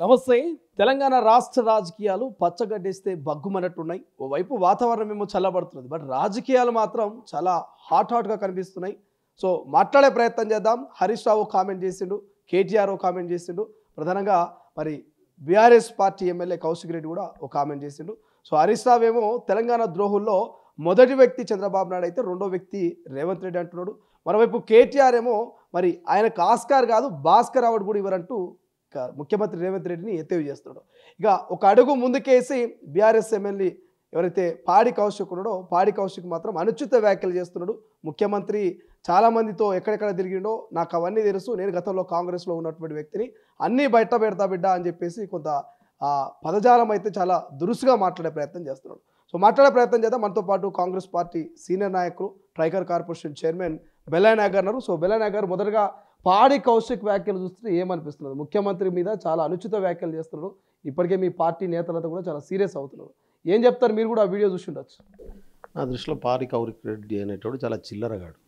నమస్తే. తెలంగాణ రాష్ట్ర రాజకీయాలు పచ్చగడ్డేస్తే బగ్గుమన్నట్టున్నాయి. ఓవైపు వాతావరణం ఏమో చల్లబడుతున్నది, బట్ రాజకీయాలు మాత్రం చాలా హాట్గా కనిపిస్తున్నాయి. సో మాట్లాడే ప్రయత్నం చేద్దాం. హరీష్ రావు కామెంట్ చేసిండు, కేటీఆర్ కామెంట్ చేసిండు, ప్రధానంగా మరి BRS party MLA Kaushik Reddy కూడా ఒక కామెంట్ చేసిండు. సో హరీష్ రావు ఏమో తెలంగాణ ద్రోహుల్లో మొదటి వ్యక్తి చంద్రబాబు నాయుడు అయితే రెండో వ్యక్తి రేవంత్ రెడ్డి అంటున్నాడు. మరోవైపు కేటీఆర్ ఏమో మరి ఆయనకు ఆస్కార్ కాదు భాస్కర్ అవార్డు కూడా ఇవ్వరంటూ ముఖ్యమంత్రి రేవంత్ రెడ్డిని ఎత్తేవి చేస్తున్నాడు. ఇక ఒక అడుగు ముందుకేసి బీఆర్ఎస్ ఎమ్మెల్యే ఎవరైతే పాడి కౌశిక్ ఉన్నాడో పాడి కౌశిక్ మాత్రం అనుచిత వ్యాఖ్యలు చేస్తున్నాడు. ముఖ్యమంత్రి చాలామందితో ఎక్కడెక్కడ తిరిగిండో నాకు అవన్నీ తెలుసు, నేను గతంలో కాంగ్రెస్లో ఉన్నటువంటి వ్యక్తిని, అన్నీ బయట పెడతా బిడ్డ అని చెప్పేసి కొంత పదజాలం అయితే చాలా దురుసుగా మాట్లాడే ప్రయత్నం చేస్తున్నాడు. సో మాట్లాడే ప్రయత్నం చేద్దాం. మనతో పాటు కాంగ్రెస్ పార్టీ సీనియర్ నాయకులు ట్రైగర్ కార్పొరేషన్ చైర్మన్ బెల్లా నాయక్ గారు ఉన్నారు. సో బెల్లా నాయక్ గారు, మొదటగా పాడి కౌశిక్ వ్యాఖ్యలు చూస్తే ఏమనిపిస్తున్నారు? ముఖ్యమంత్రి మీద చాలా అనుచిత వ్యాఖ్యలు చేస్తున్నారు. ఇప్పటికే మీ పార్టీ నేతలతో కూడా చాలా సీరియస్ అవుతున్నారు. ఏం చెప్తారు? మీరు కూడా ఆ వీడియో చూసి ఉండొచ్చు. నా దృష్టిలో పాడి కౌశిక్ రెడ్డి అనేటోడు చాలా చిల్లరగాడు.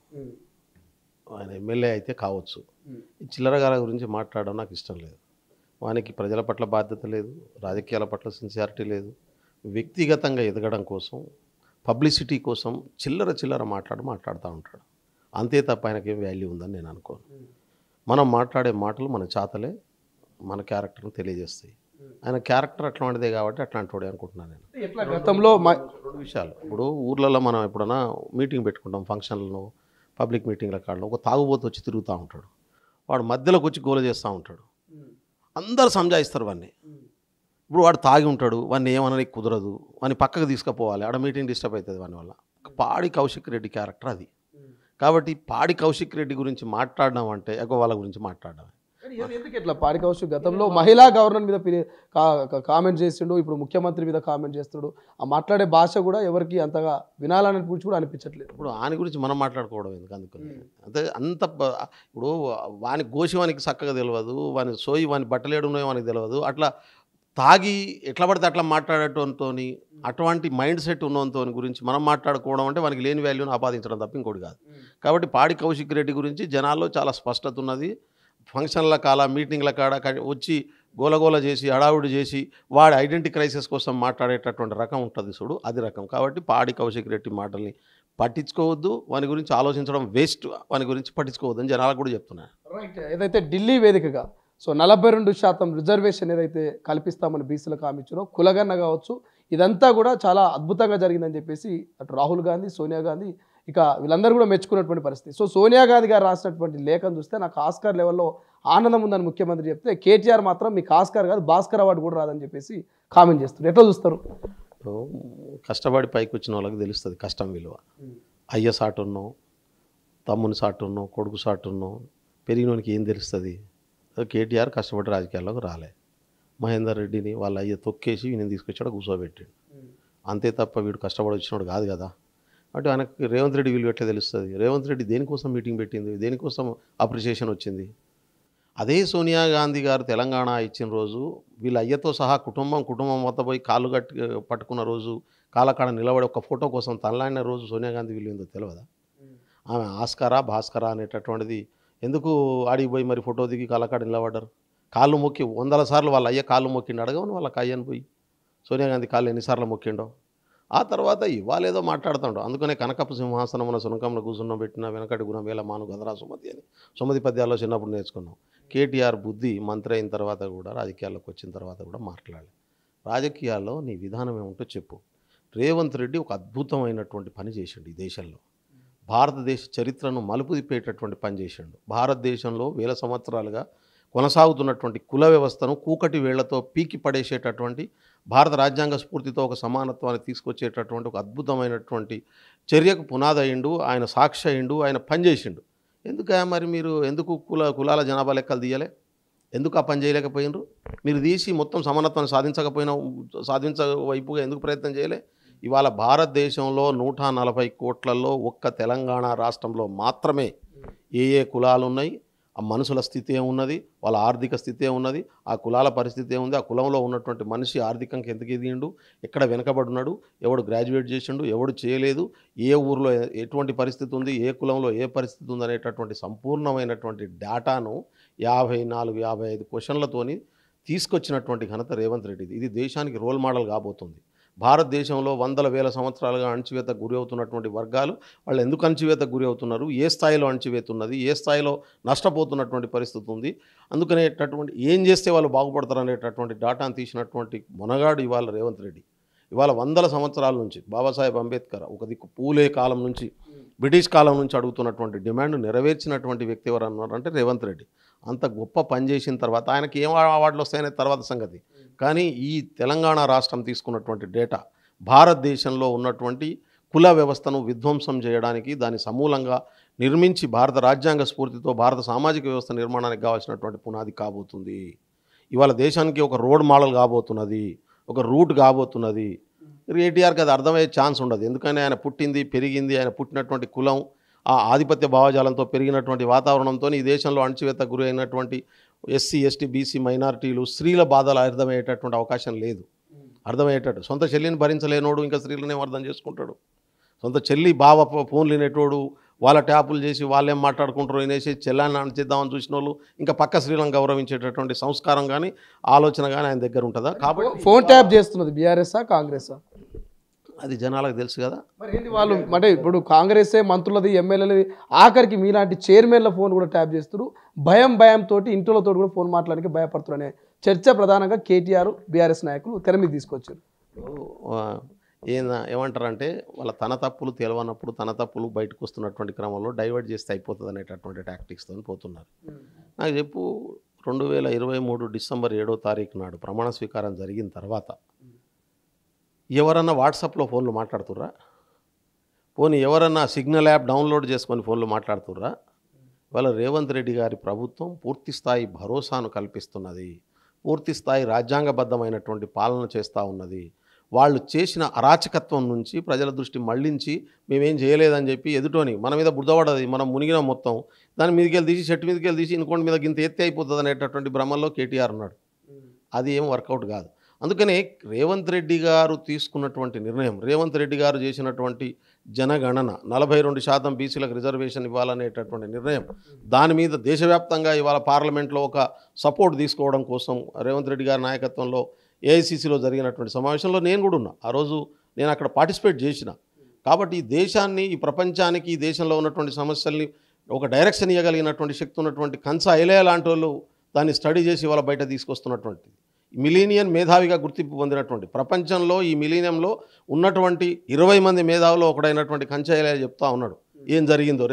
ఆయన ఎమ్మెల్యే అయితే కావచ్చు, ఈ చిల్లరగాల గురించి మాట్లాడడం నాకు ఇష్టం లేదు. వానికి ప్రజల పట్ల బాధ్యత లేదు, రాజకీయాల పట్ల సిన్సియారిటీ లేదు. వ్యక్తిగతంగా ఎదగడం కోసం, పబ్లిసిటీ కోసం చిల్లర మాట్లాడుతూ ఉంటాడు. అంతే తప్ప ఆయనకేం వాల్యూ ఉందని నేను అనుకోను. మనం మాట్లాడే మాటలు మన చాతలే మన క్యారెక్టర్ని తెలియజేస్తాయి. ఆయన క్యారెక్టర్ అట్లాంటిదే కాబట్టి అట్లాంటి అనుకుంటున్నాను నేను. ఎట్లా గతంలో రెండు విషయాలు, ఇప్పుడు ఊర్లలో మనం ఎప్పుడైనా మీటింగ్ పెట్టుకుంటాం, ఫంక్షన్లను, పబ్లిక్ మీటింగ్ల కాడలో ఒక తాగుబోతు వచ్చి తిరుగుతూ ఉంటాడు. వాడు మధ్యలోకి వచ్చి గోల చేస్తూ ఉంటాడు. అందరు సంజాయిస్తారు వాడిని. ఇప్పుడు వాడు తాగి ఉంటాడు, వాడిని ఏమన్నా కుదరదు, వాడిని పక్కకు తీసుకుపోవాలి, ఆడ మీటింగ్ డిస్టర్బ్ అవుతుంది వాని వల్ల. పాడి కౌశిక్ రెడ్డి క్యారెక్టర్ అది. కాబట్టి పాడి కౌశిక్ రెడ్డి గురించి మాట్లాడడం అంటే ఎక్కువ వాళ్ళ గురించి మాట్లాడడం. ఎందుకు ఇట్లా పాడి కౌశిక్ గతంలో మహిళా గవర్నర్ మీద కామెంట్ చేసిండు, ఇప్పుడు ముఖ్యమంత్రి మీద కామెంట్ చేస్తున్నాడు. ఆ మాట్లాడే భాష కూడా ఎవరికి అంతగా వినాలని కూడా అనిపించట్లేదు. ఇప్పుడు ఆయన గురించి మనం మాట్లాడుకోవడం ఎందుకు? అందుకని అంటే అంత ఇప్పుడు వాని గోషి వానికి చక్కగా తెలియదు, వాని సోయి వాని బట్టలేడు ఉన్నాయో వానికి తెలియదు. అట్లా తాగి ఎట్లా పడితే అట్లా మాట్లాడటంతో అటువంటి మైండ్ సెట్ ఉన్నంతో గురించి మనం మాట్లాడుకోవడం అంటే వానికి లేని వాల్యూని ఆపాదించడం తప్ప ఇంకోటి కాదు. కాబట్టి పాడి కౌశిక్ రెడ్డి గురించి జనాల్లో చాలా స్పష్టత ఉన్నది. ఫంక్షన్ల కాల మీటింగ్ల కాడ వచ్చి గోలగోల చేసి హడావుడి చేసి వాడి ఐడెంటిటీ క్రైసిస్ కోసం మాట్లాడేటటువంటి రకం ఉంటుంది చూడు, అది రకం. కాబట్టి పాడి కౌశిక్ రెడ్డి మాటల్ని పట్టించుకోవద్దు, వాని గురించి ఆలోచించడం వేస్ట్, వాని గురించి పట్టించుకోవద్దు అని జనాలకు కూడా చెప్తున్నాను. రైట్. ఏదైతే ఢిల్లీ వేదికగా 42% రిజర్వేషన్ ఏదైతే కల్పిస్తామని బీసీలకు హామీ ఇచ్చారో, కులగన్న కావచ్చు, ఇదంతా కూడా చాలా అద్భుతంగా జరిగిందని చెప్పేసి అటు రాహుల్ గాంధీ, సోనియా గాంధీ, ఇక వీళ్ళందరూ కూడా మెచ్చుకున్నటువంటి పరిస్థితి. సో సోనియా గాంధీ గారు రాసినటువంటి లేఖను చూస్తే నాకు ఆస్కార్ లెవెల్లో ఆనందం ఉందని ముఖ్యమంత్రి చెప్తే, కేటీఆర్ మాత్రం మీకు ఆస్కార్ కాదు భాస్కర్ అవార్డు కూడా రాదని చెప్పేసి కామెంట్ చేస్తారు. ఎట్లా చూస్తారు? కష్టపడి పైకి వచ్చిన వాళ్ళకి తెలుస్తుంది కష్టం విలువ. అయ్య సాటున్నాం, తమ్ముని సాటున్నాం, కొడుకు సాటున్నాం, పెరిగినోనికి ఏం తెలుస్తుంది? కేటీఆర్ కష్టపడి రాజకీయాల్లోకి రాలే. మహేందర్ రెడ్డిని వాళ్ళ అయ్య తొక్కేసి వీళ్ళని తీసుకొచ్చాడు, కూర్చోబెట్టాడు. అంతే తప్ప వీడు కష్టపడి వచ్చినాడు కాదు కదా. అంటే ఆయనకు రేవంత్ రెడ్డి విలువ ఎట్లా తెలుస్తుంది? రేవంత్ రెడ్డి దేనికోసం మీటింగ్ పెట్టింది, దేనికోసం అప్రిషియేషన్ వచ్చింది? అదే సోనియా గాంధీ గారు తెలంగాణ ఇచ్చిన రోజు వీళ్ళ అయ్యతో సహా కుటుంబం మొత్తం పోయి కాళ్ళు పట్టుకున్న రోజు, కాళ్ళకాడ నిలబడి ఒక ఫోటో కోసం తనలాడిన రోజు సోనియా గాంధీ విలువ ఏందో తెలియదా? ఆమె ఆస్కారా భాస్కరా అనేటటువంటిది ఎందుకు ఆడికి పోయి మరి ఫోటో దిగి కాళ్ళకాడ నిలబడ్డారు? కాళ్ళు మొక్కి 100 సార్లు వాళ్ళ అయ్య కాళ్ళు మొక్కిండు, అడగను వాళ్ళకి అయ్యని పోయి సోనియా గాంధీ కాళ్ళు ఎన్నిసార్లు మొక్కిండో. ఆ తర్వాత ఇవాళేదో మాట్లాడుతాడు. అందుకనే కనకపు సింహాసనం మన సునకంలో కూర్చున్న పెట్టిన వెనకటి గుణం వేల మాను గదరా సుమతి అని సుమతి పద్యాల్లో చిన్నప్పుడు నేర్చుకున్నాం. కేటీఆర్ బుద్ధి మంత్రి అయిన తర్వాత కూడా, రాజకీయాల్లోకి వచ్చిన తర్వాత కూడా మాట్లాడాలి. రాజకీయాల్లో నీ విధానం ఏముంటో చెప్పు. రేవంత్ రెడ్డి ఒక అద్భుతమైనటువంటి పని చేసిండు ఈ దేశంలో. భారతదేశ చరిత్రను మలుపు తిప్పేటటువంటి పని చేసిండు. భారతదేశంలో వేల సంవత్సరాలుగా కొనసాగుతున్నటువంటి కుల వ్యవస్థను కూకటి వేళ్లతో పీకి పడేసేటటువంటి, భారత రాజ్యాంగ స్ఫూర్తితో ఒక సమానత్వాన్ని తీసుకొచ్చేటటువంటి ఒక అద్భుతమైనటువంటి చర్యకు పునాదయ్యిండు. ఆయన సాక్షి అయ్యిండు, ఆయన పనిచేసిండు. మరి మీరు ఎందుకు కులాల జనాభా లెక్కలు తీయలే? ఎందుకు ఆ పని చేయలేకపోయినరు? మీరు తీసి మొత్తం సమానత్వాన్ని సాధించ వైపుగా ఎందుకు ప్రయత్నం చేయలే? ఇవాళ భారతదేశంలో 140 కోట్లలో ఒక్క తెలంగాణ రాష్ట్రంలో మాత్రమే ఏ కులాలు ఉన్నాయి, ఆ మనుషుల స్థితి ఏమున్నది, వాళ్ళ ఆర్థిక స్థితి ఏమున్నది, ఆ కులాల పరిస్థితి ఏముంది, ఆ కులంలో ఉన్నటువంటి మనిషి ఆర్థికంగా ఎందుకు ఎదిగిండు, ఎక్కడ వెనకబడున్నాడు, ఎవడు గ్రాడ్యుయేట్ చేసిండు, ఎవడు చేయలేదు, ఏ ఊరిలో ఎటువంటి పరిస్థితి ఉంది, ఏ కులంలో ఏ పరిస్థితి ఉంది అనేటటువంటి సంపూర్ణమైనటువంటి డేటాను 54-55 క్వశ్చన్లతోని తీసుకొచ్చినటువంటి ఘనత రేవంత్ రెడ్డిది. ఇది దేశానికి రోల్ మోడల్ కాబోతుంది. భారతదేశంలో వందల వేల సంవత్సరాలుగా అణచివేతకు గురి అవుతున్నటువంటి వర్గాలు వాళ్ళు ఎందుకు అణచివేతకు గురి అవుతున్నారు, ఏ స్థాయిలో అణచివేత ఉన్నది, ఏ స్థాయిలో నష్టపోతున్నటువంటి పరిస్థితి ఉంది, అందుకనేటటువంటి ఏం చేస్తే వాళ్ళు బాగుపడతారు అనేటటువంటి డాటాను తీసినటువంటి మొనగాడు ఇవాళ రేవంత్ రెడ్డి. ఇవాళ వందల సంవత్సరాల నుంచి బాబాసాహెబ్ అంబేద్కర్, ఒక దిక్కు పూలే కాలం నుంచి బ్రిటిష్ కాలం నుంచి అడుగుతున్నటువంటి డిమాండ్ నెరవేర్చినటువంటి వ్యక్తి ఎవరు అన్నారంటే రేవంత్ రెడ్డి. అంత గొప్ప పని చేసిన తర్వాత ఆయనకి ఏం అవార్డులు వస్తాయనే తర్వాత సంగతి. కానీ ఈ తెలంగాణ రాష్ట్రం తీసుకున్నటువంటి డేటా భారతదేశంలో ఉన్నటువంటి కుల వ్యవస్థను విధ్వంసం చేయడానికి, దాన్ని సమూలంగా నిర్మించి భారత రాజ్యాంగ స్ఫూర్తితో భారత సామాజిక వ్యవస్థ నిర్మాణానికి కావాల్సినటువంటి పునాది కాబోతుంది. ఇవాళ దేశానికి ఒక రోడ్ మోడల్ కాబోతున్నది, ఒక రూట్ కాబోతున్నది. కేటీఆర్కి అది అర్థమయ్యే ఛాన్స్ ఉండదు. ఎందుకంటే ఆయన పుట్టింది పెరిగింది, ఆయన పుట్టినటువంటి కులం ఆ ఆధిపత్య భావజాలంతో పెరిగినటువంటి వాతావరణంతో ఈ దేశంలో అణచివేత గురి అయినటువంటి ఎస్సీ ఎస్టీ బీసీ మైనారిటీలు స్త్రీల బాధలు అర్థమయ్యేటటువంటి అవకాశం లేదు. అర్థమయ్యేటట్టు సొంత చెల్లిని భరించలేనోడు ఇంకా స్త్రీలనే అర్థం చేసుకుంటాడు. సొంత చెల్లి బావ ఫోన్లు వినేటోడు, వాళ్ళ ట్యాపులు చేసి వాళ్ళేం మాట్లాడుకుంటారో వినేసి చెల్లాన్ని అణచిద్దామని చూసిన వాళ్ళు ఇంకా పక్క స్త్రీలను గౌరవించేటటువంటి సంస్కారం కానీ ఆలోచన కానీ ఆయన దగ్గర ఉంటుందా? కాబట్టి ఫోన్ ట్యాప్ చేస్తున్నది బీఆర్ఎస్ఆ కాంగ్రెసా? అది జనాలకు తెలుసు కదా. మరి ఏంటి వాళ్ళు అంటే ఇప్పుడు కాంగ్రెసే మంత్రులది ఎమ్మెల్యేలది ఆఖరికి మీలాంటి చైర్మన్ల ఫోన్ కూడా ట్యాప్ చేస్తారు. భయంతో ఇంట్లో కూడా ఫోన్ మాట్లాడడానికి భయపడుతున్నారు అనే చర్చ ప్రధానంగా కేటీఆర్ బీఆర్ఎస్ నాయకులు తెర మీద తీసుకొచ్చారు. ఏమంటారంటే వాళ్ళ తన తప్పులు తెలవనప్పుడు తన తప్పులు బయటకు వస్తున్నటువంటి క్రమంలో డైవర్ట్ చేస్తే అయిపోతుంది అనేటటువంటి టాక్టిక్స్తో పోతున్నారు. నాకు చెప్పు, 2023 డిసెంబర్ 7వ తారీఖు నాడు ప్రమాణ స్వీకారం జరిగిన తర్వాత ఎవరన్నా వాట్సాప్లో ఫోన్లు మాట్లాడుతుర్రా? పోనీ ఎవరన్నా సిగ్నల్ యాప్ డౌన్లోడ్ చేసుకొని ఫోన్లు మాట్లాడుతుర్రా? వాళ్ళ రేవంత్ రెడ్డి గారి ప్రభుత్వం పూర్తిస్థాయి భరోసాను కల్పిస్తున్నది, పూర్తిస్థాయి రాజ్యాంగబద్ధమైనటువంటి పాలన చేస్తూ ఉన్నది. వాళ్ళు చేసిన అరాచకత్వం నుంచి ప్రజల దృష్టి మళ్లించి మేమేం చేయలేదని చెప్పి ఎదుటోని మన మీద బుద్ధపడది, మనం మునిగిన మొత్తం దాని మీదకి వెళ్ళి తీసి చెట్టు మీదకి వెళ్ళి తీసి ఇంకోటి మీద గింత ఎత్తి అయిపోతుంది అనేటటువంటి భ్రమంలో కేటీఆర్ ఉన్నాడు. అది ఏం వర్కౌట్ కాదు. అందుకనే రేవంత్ రెడ్డి గారు తీసుకున్నటువంటి నిర్ణయం, రేవంత్ రెడ్డి గారు చేసినటువంటి జనగణన 42% బీసీలకు రిజర్వేషన్ ఇవ్వాలనేటటువంటి నిర్ణయం, దాని మీద దేశవ్యాప్తంగా ఇవాళ పార్లమెంట్లో ఒక సపోర్ట్ తీసుకోవడం కోసం రేవంత్ రెడ్డి గారి నాయకత్వంలో ఏఐసీసీలో జరిగినటువంటి సమావేశంలో నేను కూడా ఉన్నా. ఆ రోజు నేను అక్కడ పార్టిసిపేట్ చేసిన. కాబట్టి ఈ దేశాన్ని, ఈ ప్రపంచానికి, ఈ దేశంలో ఉన్నటువంటి సమస్యల్ని ఒక డైరెక్షన్ ఇవ్వగలిగినటువంటి శక్తి ఉన్నటువంటి కంచా ఐలయ్య లాంటి వాళ్ళు దాన్ని స్టడీ చేసి వాళ్ళ బయట తీసుకొస్తున్నటువంటి మిలీనియన్ మేధావిగా గుర్తింపు పొందినటువంటి, ప్రపంచంలో ఈ మిలీనియంలో ఉన్నటువంటి 20 మంది మేధావులో ఒకడైనటువంటి కంచా ఐలయ్య చెప్తా ఉన్నాడు ఏం జరిగిందో,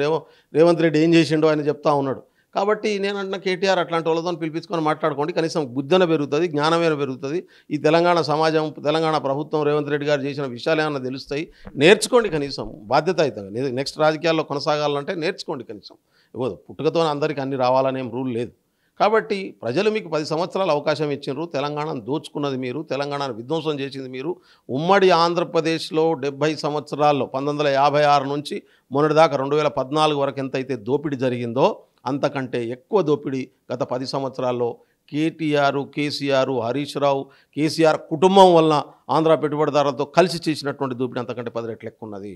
రేవంత్ రెడ్డి ఏం చేసిండో ఆయన చెప్తా ఉన్నాడు. కాబట్టి నేను అంటున్న కేటీఆర్ అట్లాంటి వాళ్ళతో పిలిపించుకొని మాట్లాడుకోండి, కనీసం బుద్ధన పెరుగుతుంది, జ్ఞానమైన పెరుగుతుంది. ఈ తెలంగాణ సమాజం, తెలంగాణ ప్రభుత్వం, రేవంత్ రెడ్డి గారు చేసిన విషయాలు ఏమన్నా తెలుస్తాయి, నేర్చుకోండి. కనీసం బాధ్యత అవుతుంది. నెక్స్ట్ రాజకీయాల్లో కొనసాగాలంటే నేర్చుకోండి. కనీసం ఇవ్వదు, పుట్టుకతో అందరికీ అన్ని రావాలనేం రూల్ లేదు. కాబట్టి ప్రజలు మీకు 10 సంవత్సరాలు అవకాశం ఇచ్చినారు. తెలంగాణను దోచుకున్నది మీరు, తెలంగాణను విధ్వంసం చేసింది మీరు. ఉమ్మడి ఆంధ్రప్రదేశ్లో 70 సంవత్సరాల్లో 1956 నుంచి మొన్నటిదాకా 2014 వరకు ఎంతైతే దోపిడీ జరిగిందో అంతకంటే ఎక్కువ దోపిడీ గత 10 సంవత్సరాల్లో కేటీఆర్, కేసీఆర్, హరీష్ రావు, కేసీఆర్ కుటుంబం వలన ఆంధ్ర పెట్టుబడిదారులతో కలిసి చేసినటువంటి దోపిడీ అంతకంటే 10 రెట్లు ఎక్కువ ఉన్నది.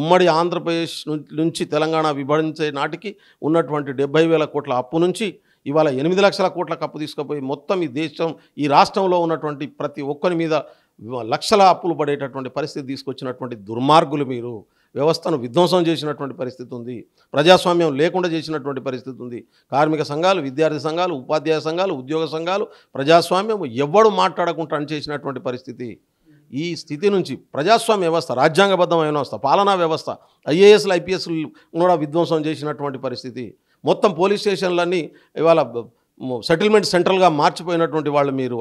ఉమ్మడి ఆంధ్రప్రదేశ్ నుంచి తెలంగాణ విభజించే నాటికి ఉన్నటువంటి 70,000 కోట్ల అప్పు నుంచి ఇవాళ 8 లక్షల కోట్ల అప్పు తీసుకుపోయి మొత్తం ఈ దేశం, ఈ రాష్ట్రంలో ఉన్నటువంటి ప్రతి ఒక్కరి మీద లక్షల అప్పులు పడేటటువంటి పరిస్థితి తీసుకొచ్చినటువంటి దుర్మార్గులు మీరు. వ్యవస్థను విధ్వంసం చేసినటువంటి పరిస్థితి ఉంది, ప్రజాస్వామ్యం లేకుండా చేసినటువంటి పరిస్థితి ఉంది. కార్మిక సంఘాలు, విద్యార్థి సంఘాలు, ఉపాధ్యాయ సంఘాలు, ఉద్యోగ సంఘాలు, ప్రజాస్వామ్యం ఎవ్వడు మాట్లాడకుండా చేసినటువంటి పరిస్థితి. ఈ స్థితి నుంచి ప్రజాస్వామ్య వ్యవస్థ, రాజ్యాంగబద్ధమైన వ్యవస్థ, పాలనా వ్యవస్థ, ఐఏఎస్లు ఐపీఎస్లు కూడా విధ్వంసం చేసినటువంటి పరిస్థితి. మొత్తం పోలీస్ స్టేషన్లన్నీ ఇవాళ సెటిల్మెంట్ సెంట్రల్గా మార్చిపోయినటువంటి వాళ్ళు మీరు.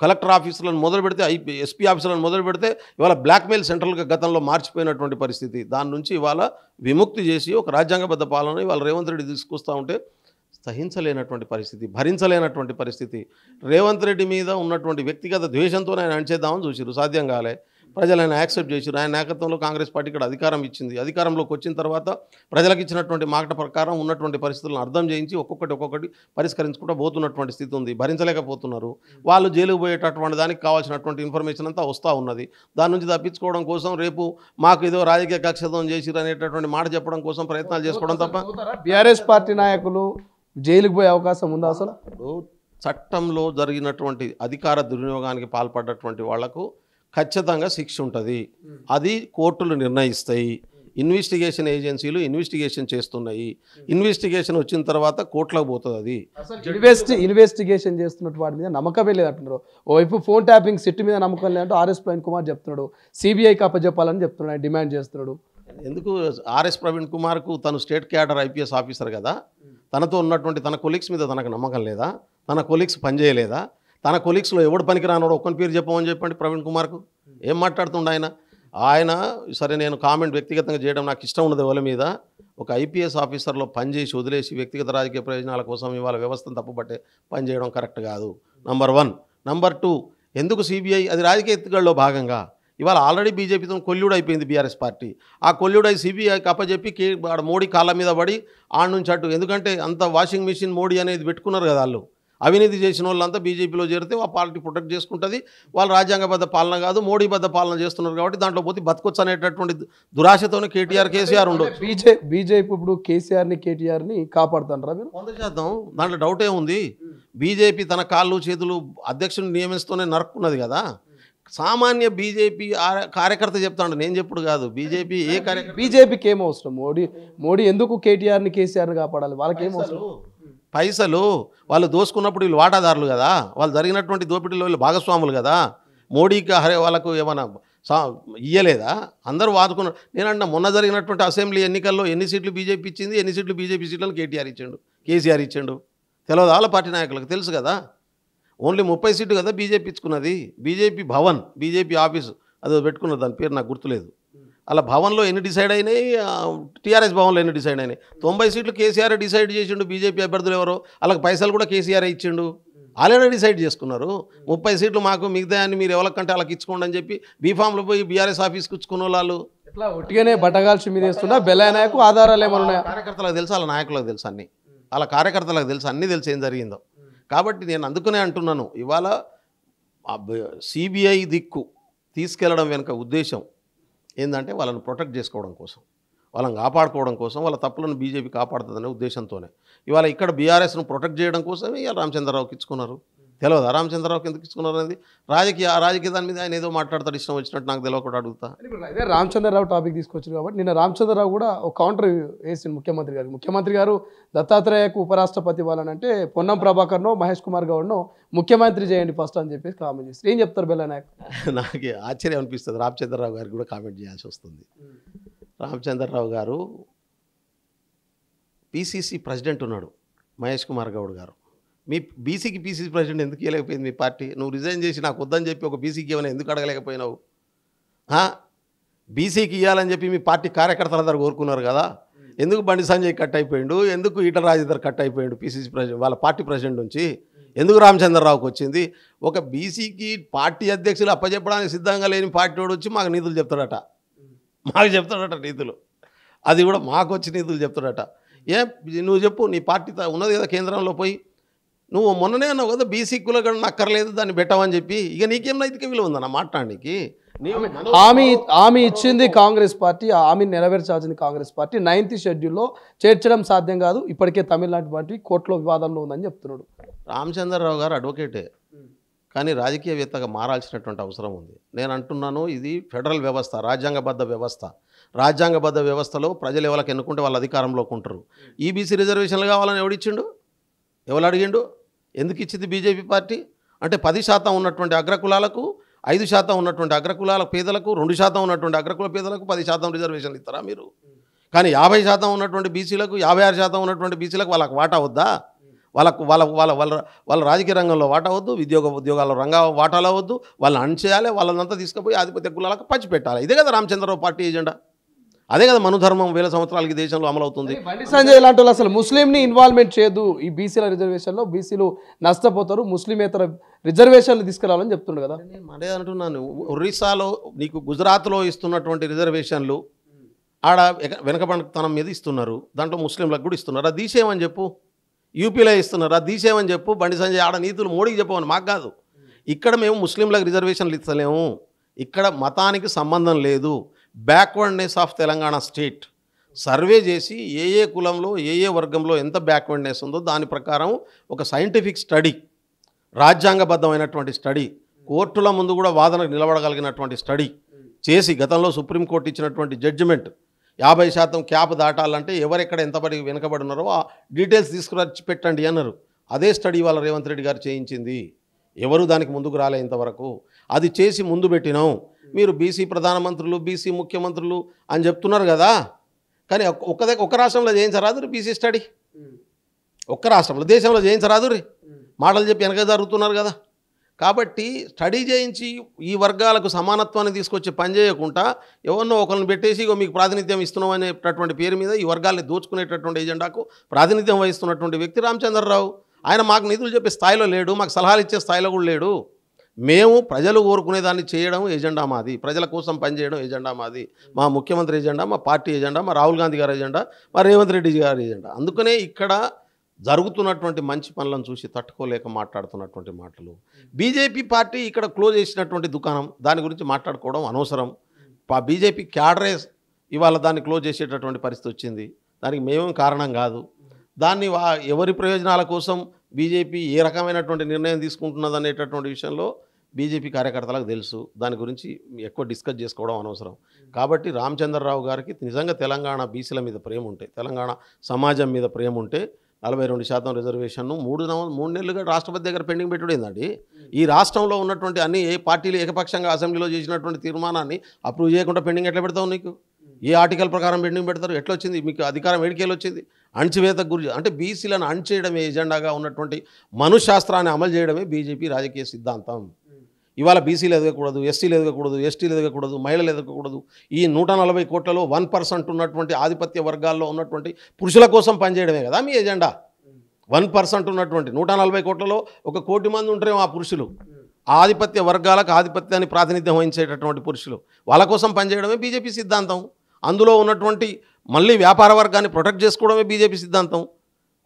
కలెక్టర్ ఆఫీసులను మొదలు పెడితే, ఎస్పీ ఆఫీసులను మొదలు పెడితే ఇవాళ బ్లాక్మెయిల్ సెంట్రల్గా గతంలో మార్చిపోయినటువంటి పరిస్థితి. దాని నుంచి ఇవాళ విముక్తి చేసి ఒక రాజ్యాంగబద్ధ పాలన ఇవాళ రేవంత్ రెడ్డి తీసుకొస్తూ ఉంటే సహించలేనటువంటి పరిస్థితి, భరించలేనటువంటి పరిస్థితి. రేవంత్ రెడ్డి మీద ఉన్నటువంటి వ్యక్తిగత ద్వేషంతో ఆయన అణచేద్దామని చూసిరు, సాధ్యం కాలే. ప్రజలు ఆయన యాక్సెప్ట్ చేశారు. ఆయన నాయకత్వంలో కాంగ్రెస్ పార్టీ ఇక్కడ అధికారం ఇచ్చింది. అధికారంలోకి వచ్చిన తర్వాత ప్రజలకు ఇచ్చినటువంటి మాట ప్రకారం ఉన్నటువంటి పరిస్థితులను అర్థం చేయించి ఒక్కొక్కటి పరిష్కరించుకుంటూ పోతున్నటువంటి స్థితి ఉంది. భరించలేకపోతున్నారు. వాళ్ళు జైలుకు పోయేటటువంటి దానికి కావాల్సినటువంటి ఇన్ఫర్మేషన్ అంతా వస్తూ ఉన్నది. దాని నుంచి తప్పించుకోవడం కోసం రేపు మాకు ఏదో రాజకీయ కక్షతం చేసిరు అనేటటువంటి మాట చెప్పడం కోసం ప్రయత్నాలు చేసుకోవడం తప్ప బీఆర్ఎస్ పార్టీ నాయకులు జైలుకు పోయే అవకాశం ఉందా అసలు? చట్టంలో జరిగినటువంటి అధికార దుర్వినియోగానికి పాల్పడ్డటువంటి వాళ్లకు ఖచ్చితంగా శిక్ష ఉంటుంది. అది కోర్టులు నిర్ణయిస్తాయి. ఇన్వెస్టిగేషన్ ఏజెన్సీలు ఇన్వెస్టిగేషన్ చేస్తున్నాయి. ఇన్వెస్టిగేషన్ వచ్చిన తర్వాత కోర్టులకు పోతుంది. అది ఇన్వెస్టిగేషన్ చేస్తున్నట్టు వాటి మీద నమ్మకమే లేదంటున్నారు. ఓవైపు ఫోన్ ట్యాపింగ్ సిట్ మీద నమ్మకం లేదంటూ ఆర్ఎస్ ప్రవీణ్ కుమార్ చెప్తున్నాడు. సిబిఐకి అప్పచెప్పాలని చెప్తున్నాడు, డిమాండ్ చేస్తున్నాడు. ఎందుకు ఆర్ఎస్ ప్రవీణ్ కుమార్కు తను స్టేట్ క్యాడర్ ఐపీఎస్ ఆఫీసర్ కదా, తనతో ఉన్నటువంటి తన కొలీగ్స్ మీద తనకు నమ్మకం లేదా? తన కొలీగ్స్ పనిచేయలేదా? తన కొలీగ్స్లో ఎవడు పనికి రానోడు ఒక్కని పేరు చెప్పమని చెప్పండి ప్రవీణ్ కుమార్కు. ఏం మాట్లాడుతుండ ఆయన సరే నేను కామెంట్ వ్యక్తిగతంగా చేయడం నాకు ఇష్టం ఉండదు ఎవరి మీద. ఒక ఐపీఎస్ ఆఫీసర్లో పనిచేసి వదిలేసి వ్యక్తిగత రాజకీయ ప్రయోజనాల కోసం ఇవాళ వ్యవస్థను తప్పుపట్టే పనిచేయడం కరెక్ట్ కాదు. నంబర్ 1. నంబర్ 2, ఎందుకు సిబిఐ? అది రాజకీయ ఎత్తుగడలో భాగంగా. ఇవాళ ఆల్రెడీ బీజేపీతో కొల్లుడు అయిపోయింది బీఆర్ఎస్ పార్టీ. ఆ కొల్లుడై సిబిఐకి అప్పచెప్పి మోడీ కాళ్ళ మీద పడి ఆడ నుంచి అటు, ఎందుకంటే అంత వాషింగ్ మిషన్ మోడీ అనేది పెట్టుకున్నారు కదా వాళ్ళు. అవినీతి చేసిన వాళ్ళంతా బీజేపీలో చేరితే ఆ పార్టీ ప్రొటెక్ట్ చేసుకుంటుంది. వాళ్ళు రాజ్యాంగబద్ధ పాలన కాదు మోడీబద్ధ పాలన చేస్తున్నారు కాబట్టి దాంట్లో పోతే బతకొచ్చు అనేటటువంటి దురాశతోనే కేటీఆర్ కేసీఆర్ ఉండొచ్చు. బీజేపీ ఇప్పుడు కేసీఆర్ని కేటీఆర్ని కాపాడుతుంటారా మీరు? 100% దాంట్లో డౌటే ఉంది. బీజేపీ తన కాళ్ళు చేతులు అధ్యక్షుని నియమిస్తూనే నరుక్కున్నది కదా. సామాన్య బీజేపీ కార్యకర్త చెప్తాడు, నేను చెప్పుడు కాదు. బీజేపీ ఏ కార్యకర్త, బీజేపీకి ఏం అవసరం? మోడీ ఎందుకు కేటీఆర్ని కేసీఆర్ని కాపాడాలి? వాళ్ళకి ఏం అవసరం? పైసలు వాళ్ళు దోసుకున్నప్పుడు వీళ్ళు వాటాదారులు కదా, వాళ్ళు జరిగినటువంటి దోపిడీలో వీళ్ళు భాగస్వాములు కదా. మోడీకి వాళ్ళకు ఏమైనా ఇయ్యలేదా? అందరూ వాదుకున్నారు. నేనంటే మొన్న జరిగినటువంటి అసెంబ్లీ ఎన్నికల్లో ఎన్ని సీట్లు బీజేపీ ఇచ్చింది, ఎన్ని సీట్లు బీజేపీ సీట్లను కేసీఆర్ ఇచ్చిండు తెలియదు. వాళ్ళ పార్టీ నాయకులకు తెలుసు కదా. ఓన్లీ 30 సీట్లు కదా బీజేపీ ఇచ్చుకున్నది. బీజేపీ భవన్, బీజేపీ ఆఫీసు అదో పెట్టుకున్నది, దాని పేరు నాకు గుర్తులేదు. అలా భవన్లో ఎన్ని డిసైడ్ అయినాయి, టీఆర్ఎస్ భవన్లో ఎన్ని డిసైడ్ అయినాయి. 90 సీట్లు కేసీఆర్ డిసైడ్ చేసిండు. బీజేపీ అభ్యర్థులు ఎవరో వాళ్ళకి పైసలు కూడా కేసీఆర్ ఇచ్చిండు. ఆల్రెడీ డిసైడ్ చేసుకున్నారు. 30 సీట్లు మాకు, మిగతా అని మీరు ఎవరికంటే వాళ్ళకి ఇచ్చుకోండి అని చెప్పి బీఫామ్లో పోయి బీఆర్ఎస్ ఆఫీస్కి ఇచ్చుకున్న వాళ్ళు ఇట్లా ఒట్టిగానే బట్టగాల్చి మీద వేస్తున్నా. బెల్లనాయకు ఆధారాలు ఏమైనా ఉన్నాయా? కార్యకర్తలకు తెలుసు, వాళ్ళ నాయకులకు తెలుసు, అన్ని వాళ్ళ కార్యకర్తలకు తెలుసు, అన్నీ తెలుసు ఏం జరిగిందో. కాబట్టి నేను అందుకనే అంటున్నాను, ఇవాళ సిబిఐ దిక్కు తీసుకెళ్లడం వెనుక ఉద్దేశం ఏంటంటే వాళ్ళని ప్రొటెక్ట్ చేసుకోవడం కోసం, వాళ్ళని కాపాడుకోవడం కోసం, వాళ్ళ తప్పులను బీజేపీ కాపాడుతుందనే ఉద్దేశంతోనే. ఇవాళ ఇక్కడ బీఆర్ఎస్ను ప్రొటెక్ట్ చేయడం కోసమే ఇవాళ రామచంద్రరావుకి ఇచ్చుకున్నారు. తెలియదా రామచంద్రరావుకి ఎందుకు ఇచ్చుకున్నారు అనేది? రాజకీయ దాని మీద ఆయన ఏదో మాట్లాడతాడు ఇష్టం వచ్చినట్టు, నాకు తెలియకుండా అడుగుతా. అదే రామచంద్రరావు టాపిక్ తీసుకొచ్చారు కాబట్టి నిన్న రామచంద్రరావు కూడా ఒక కౌంటర్ వేసింది ముఖ్యమంత్రి గారు దత్తాత్రేయకు ఉపరాష్ట్రపతి ఇవ్వాలనంటే పొన్నం ప్రభాకర్నో మహేష్ కుమార్ గౌడ్నో ముఖ్యమంత్రి చేయండి ఫస్ట్ అని చెప్పేసి కామెంట్ చేస్తారు. ఏం చెప్తారు బెల్లనాయక్? నాకు ఆశ్చర్యం అనిపిస్తుంది. రామచంద్రరావు గారికి కూడా కామెంట్ చేయాల్సి వస్తుంది. రామచంద్రరావు గారు పీసీసీ ప్రెసిడెంట్ ఉన్నాడు, మహేష్ కుమార్ గౌడ్ గారు. మీ బీసీకి పీసీసీ ప్రెసిడెంట్ ఎందుకు ఇవ్వలేకపోయింది మీ పార్టీ? నువ్వు రిజైన్ చేసి నాకు వద్దని చెప్పి ఒక బీసీకి ఏమైనా ఎందుకు అడగలేకపోయినావు? బీసీకి ఇవ్వాలని చెప్పి మీ పార్టీ కార్యకర్తలందరూ కోరుకున్నారు కదా. ఎందుకు బండి సంజయ్ కట్ అయిపోయిండు? ఎందుకు ఈటల రాజేందర్ కట్ అయిపోయాడు పీసీసీ ప్రెసిడెంట్, వాళ్ళ పార్టీ ప్రెసిడెంట్ నుంచి? ఎందుకు రామచంద్రరావుకి వచ్చింది? ఒక బీసీకి పార్టీ అధ్యక్షులు అప్పచెప్పడానికి సిద్ధంగా లేని పార్టీ వాడు వచ్చి మాకు నీతులు చెప్తాడట, నీతులు. అది కూడా మాకు వచ్చి నీతులు చెప్తాడట. నువ్వు చెప్పు, నీ పార్టీ ఉన్నది కదా కేంద్రంలో పోయి. నువ్వు మొన్ననే అన్నావు కదా బీసీ కులగణన అక్కర్లేదు దాన్ని పెట్టమని చెప్పి. ఇక నీకేం నైతిక విలువ ఉందన్న మాట్లాడడానికి? హామీ ఇచ్చింది కాంగ్రెస్ పార్టీ, ఆ హామీని నెరవేర్చాల్సింది కాంగ్రెస్ పార్టీ. 9th షెడ్యూల్లో చేర్చడం సాధ్యం కాదు, ఇప్పటికే తమిళనాడు పార్టీ కోర్టులో వివాదంలో ఉందని చెప్తున్నాడు. రామచంద్రరావు గారు అడ్వకేటే, కానీ రాజకీయవేత్తగా మారాల్సినటువంటి అవసరం ఉంది. నేను అంటున్నాను, ఇది ఫెడరల్ వ్యవస్థ, రాజ్యాంగబద్ధ వ్యవస్థ. రాజ్యాంగబద్ధ వ్యవస్థలో ప్రజలు ఎవరికి ఎన్నుకుంటే వాళ్ళ అధికారంలోకి ఉంటారు. ఈబీసీ రిజర్వేషన్లు కావాలని ఎవడిచ్చిండు? ఎవరు అడిగిండు? ఎందుకు ఇచ్చింది బీజేపీ పార్టీ? అంటే 10% ఉన్నటువంటి అగ్రకులాలకు, 5% ఉన్నటువంటి అగ్రకులాల పేదలకు, 2% ఉన్నటువంటి అగ్రకుల పేదలకు 10% రిజర్వేషన్లు ఇస్తారా మీరు? కానీ 50% ఉన్నటువంటి బీసీలకు, 56% ఉన్నటువంటి బీసీలకు వాళ్ళకు వాటా వద్దా? వాళ్ళకు వాళ్ళ వాళ్ళ వాళ్ళ వాళ్ళ రాజకీయ రంగంలో వాటా వద్దు, ఉద్యోగాల వాటాలో వద్దు, వాళ్ళని అణచేయాలి, వాళ్ళంతా తీసుకుపోయి ఆధిపత్య కులాలకు పంచిపెట్టాలి. ఇదే కదా రామచంద్రరావు పార్టీ ఎజెండా. అదే కదా మనుధర్మం 1000 సంవత్సరాలకి దేశంలో అమలవుతుంది. బండి సంజయ్ లాంటి వాళ్ళు అసలు ముస్లింని ఇన్వాల్వ్మెంట్ చేయదు ఈ బీసీల రిజర్వేషన్లో, బీసీలు నష్టపోతారు, ముస్లిమేతర రిజర్వేషన్లు తీసుకురావాలని చెప్తుండే కదా. నేను అదే అంటున్నాను, ఒరిస్సాలో నీకు గుజరాత్లో ఇస్తున్నటువంటి రిజర్వేషన్లు ఆడ వెనకబడితనం మీద ఇస్తున్నారు, దాంట్లో ముస్లింలకు కూడా ఇస్తున్నారు, అది తీసేయమని చెప్పు. యూపీలో ఇస్తున్నారు, అది తీసేయమని చెప్పు. బండి సంజయ్ ఆడ నీతులు మోడీకి చెప్పమని, మాకు కాదు. ఇక్కడ మేము ముస్లింలకు రిజర్వేషన్లు ఇస్తలేము, ఇక్కడ మతానికి సంబంధం లేదు. Backwardness of Telangana state survey చేసి ఏ కులంలో ఏ వర్గంలో ఎంత బ్యాక్వర్డ్నెస్ ఉందో దాని ప్రకారం ఒక సైంటిఫిక్ స్టడీ రాజ్యాంగబద్ధమైనటువంటి స్టడీ, కోర్టుల ముందు కూడా వాదనకు నిలబడగలిగినటువంటి స్టడీ చేసి గతంలో సుప్రీంకోర్టు ఇచ్చినటువంటి జడ్జిమెంట్ 50% క్యాప్ దాటాలంటే ఎవరెక్కడ ఎంతబడి వెనుకబడి ఉన్నారో ఆ డీటెయిల్స్ తీసుకురచ్చి పెట్టండి అన్నారు. అదే స్టడీ వాళ్ళ రేవంత్ రెడ్డి గారు చేయించింది. ఎవరు దానికి ముందుకు రాలే ఇంతవరకు. అది చేసి ముందు పెట్టినాం. మీరు బీసీ ప్రధానమంత్రులు, బీసీ ముఖ్యమంత్రులు అని చెప్తున్నారు కదా, కానీ ఒక్క రాష్ట్రంలో చేయించరాదు బీసీ స్టడీ. ఒక్క రాష్ట్రంలో, దేశంలో చేయించరాదు రీ. మాటలు చెప్పి వెనక జరుగుతున్నారు కదా. కాబట్టి స్టడీ చేయించి ఈ వర్గాలకు సమానత్వాన్ని తీసుకొచ్చి పనిచేయకుండా ఎవరినో ఒకరిని పెట్టేసి మీకు ప్రాతినిధ్యం ఇస్తున్నాం అనేటటువంటి పేరు మీద ఈ వర్గాల్ని దోచుకునేటటువంటి ఎజెండాకు ప్రాతినిధ్యం వహిస్తున్నటువంటి వ్యక్తి రామచంద్రరావు. ఆయన మాకు నిధులు చెప్పే స్థాయిలో లేడు, మాకు సలహాలు ఇచ్చే స్థాయిలో కూడా లేడు. మేము ప్రజలు కోరుకునే దాన్ని చేయడం ఎజెండా మాది, ప్రజల కోసం పనిచేయడం ఎజెండా మాది. మా ముఖ్యమంత్రి ఎజెండా, మా పార్టీ ఎజెండా, మా రాహుల్ గాంధీ గారి ఎజెండా, మా రేవంత్ రెడ్డి గారి ఎజెండా. అందుకనే ఇక్కడ జరుగుతున్నటువంటి మంచి పనులను చూసి తట్టుకోలేక మాట్లాడుతున్నటువంటి మాటలు. బీజేపీ పార్టీ ఇక్కడ క్లోజ్ చేసినటువంటి దుకాణం, దాని గురించి మాట్లాడుకోవడం అనవసరం. బీజేపీ క్యాడరే ఇవాళ దాన్ని క్లోజ్ చేసేటటువంటి పరిస్థితి వచ్చింది. దానికి మేమేం కారణం కాదు. దాన్ని ఎవరి ప్రయోజనాల కోసం బీజేపీ ఏ రకమైనటువంటి నిర్ణయం తీసుకుంటున్నది అనేటటువంటి విషయంలో బీజేపీ కార్యకర్తలకు తెలుసు. దాని గురించి ఎక్కువ డిస్కస్ చేసుకోవడం అనవసరం. కాబట్టి రామచంద్రరావు గారికి నిజంగా తెలంగాణ బీసీల మీద ప్రేమ ఉంటే, తెలంగాణ సమాజం మీద ప్రేమ ఉంటే 42% రిజర్వేషన్ను 3 నెలలుగా రాష్ట్రపతి దగ్గర పెండింగ్ పెట్టుడేందండి. ఈ రాష్ట్రంలో ఉన్నటువంటి అన్ని ఏ పార్టీలు ఏకపక్షంగా అసెంబ్లీలో చేసినటువంటి తీర్మానాన్ని అప్రూవ్ చేయకుండా పెండింగ్ ఎట్లా పెడతావు? నీకు ఏ ఆర్టికల్ ప్రకారం పెండింగ్ పెడతారు? ఎట్లా వచ్చింది మీకు అధికారం? ఏడికేలు వచ్చింది? అణచివేతకు గురి అంటే బీసీలను అణచేయడమే ఎజెండాగా ఉన్నటువంటి మనుశాస్త్రాన్ని అమలు చేయడమే బీజేపీ రాజకీయ సిద్ధాంతం. ఇవాళ బీసీలు ఎదగకూడదు, ఎస్సీలు ఎదగకూడదు, ఎస్టీలు ఎదగకూడదు, మహిళలు ఎదగకూడదు. ఈ 140 కోట్లలో 1% ఉన్నటువంటి ఆధిపత్య వర్గాల్లో ఉన్నటువంటి పురుషుల కోసం పనిచేయడమే కదా మీ ఎజెండా. 1% ఉన్నటువంటి 140 కోట్లలో 1 కోటి మంది ఉంటారేమో ఆ పురుషులు, ఆధిపత్య వర్గాలకు ఆధిపత్యాన్ని ప్రాతినిధ్యం వహించేటటువంటి పురుషులు, వాళ్ళ కోసం పనిచేయడమే బీజేపీ సిద్ధాంతం. అందులో ఉన్నటువంటి మళ్ళీ వ్యాపార వర్గాన్ని ప్రొటెక్ట్ చేసుకోవడమే బీజేపీ సిద్ధాంతం.